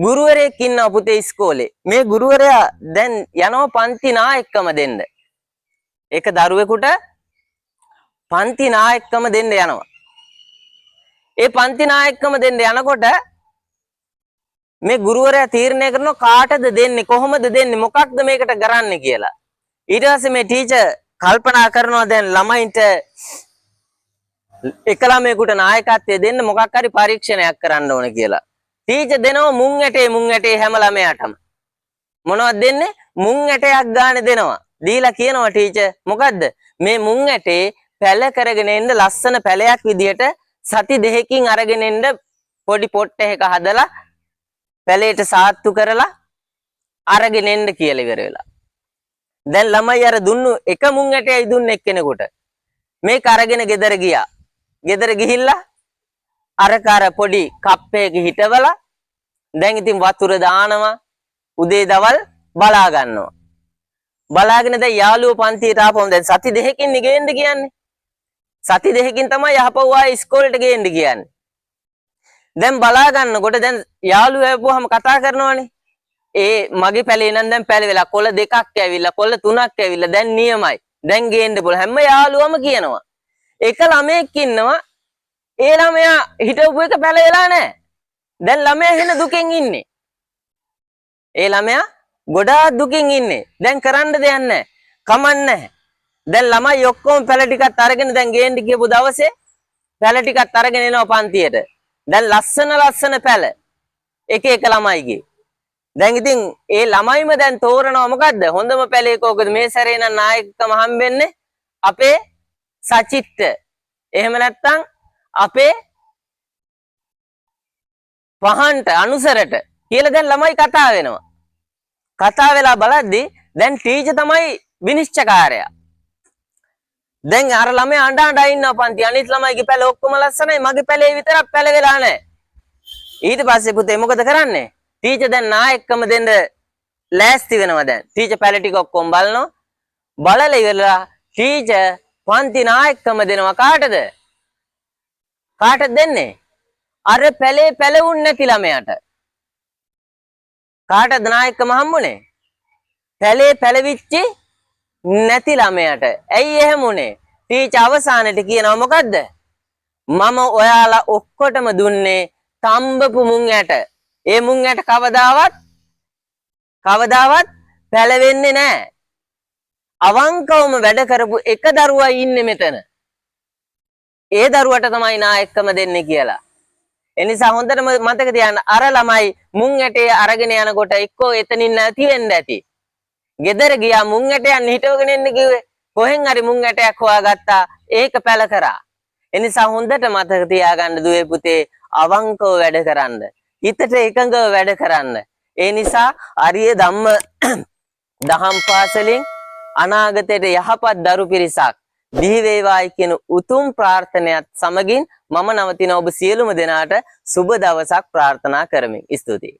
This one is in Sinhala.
ගුරුවරයෙක් ඉන්නවා පුතේ ඉස්කෝලේ. මේ ගුරුවරයා දැන් යනවා පන්ති නායකකම දෙන්න. එක දරුවෙකුට පන්ති නායකකම දෙන්න යනවා. ඒ පන්ති නායකකම දෙන්න යනකොට මේ ගුරුවරයා තීරණය කරනවා කාටද දෙන්නේ කොහොමද දෙන්නේ මොකක්ද මේකට කරන්නේ කියලා. ඊට පස්සේ මේ ටීචර් කල්පනා කරනවා දැන් ළමයින්ට එක ළමයෙකුට නායකත්වය දෙන්න මොකක් හරි පරීක්ෂණයක් කරන්න ඕන කියලා. ටීචර් දෙනවා මුං ඇටේ හැම ළමයාටම. මොනවද දෙන්නේ? මුං ඇටයක් ගානේ දෙනවා. දීලා කියනවා ටීචර් මොකද්ද? මේ මුං ඇටේ පැල කරගෙන එන්න ලස්සන පැලයක් විදියට සති දෙකකින් අරගෙන එන්න පොඩි පොට්ට එකක හදලා පැලේට සාත්තු කරලා අරගෙන එන්න කියලා ඉවර වෙලා. දැන් ළමයි අර දුන්නු එක මුං ඇටයයි දුන්නේ එක්කෙනෙකුට. මේක අරගෙන ගෙදර ගියා. ගෙදර ගිහිල්ලා අර පොඩි කප් එකක හිටවලා දැන් ඉතින් වතුර දානවා උදේ දවල් බලා ගන්නවා. බලාගෙන දැන් යාළුවෝ පන්තියට ආපුවම දැන් සති දෙකකින් ගේන්න කියන්නේ. සති දෙකකින් තමයි යහපව් ආයේ ඉස්කෝලේට ගේන්න කියන්නේ. දැන් බලා ගන්නකොට දැන් යාළුවෝ ආපුවම කතා කරනවානේ. ඒ මගේ පැලේ නම් දැන් පැල වෙලා කොළ දෙකක් ඇවිල්ලා කොළ තුනක් ඇවිල්ලා දැන් නියමයි. දැන් ගේන්න බෝල හැම යාළුවම කියනවා. එක ළමයෙක් ඉන්නවා ඒ ළමයා හිටවපු එක පැල වෙලා නැහැ. දැන් ළමයා වෙන දුකෙන් ඉන්නේ. ඒ ළමයා ගොඩාක් දුකින් ඉන්නේ. දැන් කරන්න දෙයක් නැහැ. කමන්නේ. දැන් ළමයි ඔක්කොම පැල ටිකක් අරගෙන දැන් ගේන්න ගියපු දවසේ පැල ටිකක් අරගෙන එනවා පන්තියට. දැන් ලස්සන පැල. එක ළමයිගේ. දැන් ඉතින් ඒ ළමයිම දැන් තෝරනවා මොකද්ද? හොඳම පැලේ කෝකද මේ සැරේ නම් නායකකම හම්බෙන්නේ අපේ සචිත්ට. එහෙම නැත්නම් අපේ පහන්ට අනුසරට කියලා දැන් ළමයි කතා වෙනවා. කතා වෙලා බලද්දි දැන් ටීචර් තමයි විනිශ්චයකාරයා. දැන් අර ළමයා අඬ ඉන්නවා පන්ති. අනිත් ළමයිගේ පැල ඔක්කොම ලස්සනයි. මගේ පැලේ විතරක් පැල වෙලා නැහැ. ඊට පස්සේ පුතේ මොකද කරන්නේ? ටීචර් දැන් නායකකම දෙන්න ලෑස්ති වෙනවා දැන්. ටීචර් පැල ටික ඔක්කොම බලනවා. බලලා ඉවරලා ටීචර් පන්ති නායකකම දෙනවා කාටද? කාටද දෙන්නේ? අර පැලේ පැලවුන්නේ නැති ළමයාට. කාටද නායකකම හම්බුනේ? පැලේ පැලවිච්චි නැති ළමයාට. ඇයි එහෙම උනේ? ටීචර් අවසානයේ කියනවා මොකද්ද? මම ඔයාලා ඔක්කොටම දුන්නේ තම්බපු මුං ඇට. ඒ මුං ඇට කවදාවත් පැලවෙන්නේ නැහැ. අවංකවම වැඩ කරපු එක දරුවා ඉන්නේ මෙතන. ඒ දරුවට තමයි නායකකම දෙන්නේ කියලා. ඒ නිසා හොඳට මතක තියාගන්න අර ළමයි මුං ඇටේ අරගෙන යනකොට එක්කෝ එතනින් නැති වෙන්න ඇති. ගෙදර ගියා මුං ඇටයන් හිටවගෙන එන්න කිව්වේ. කොහෙන් හරි මුං ඇටයක් හොයාගත්තා. ඒක පැල කරා. ඒ නිසා හොඳට මතක තියාගන්න දුවේ පුතේ අවංකව වැඩ කරන්න. හිතට එකඟව වැඩ කරන්න. ඒ නිසා අරිය ධම්ම දහම් පාසලෙන් අනාගතයට යහපත් දරු පිරිසක් දිවි වේවායි කියන උතුම් ප්‍රාර්ථනයත් සමගින් මම නවතින ඔබ සියලුම දෙනාට සුබ දවසක් ප්‍රාර්ථනා කරමි. ස්තුතියි.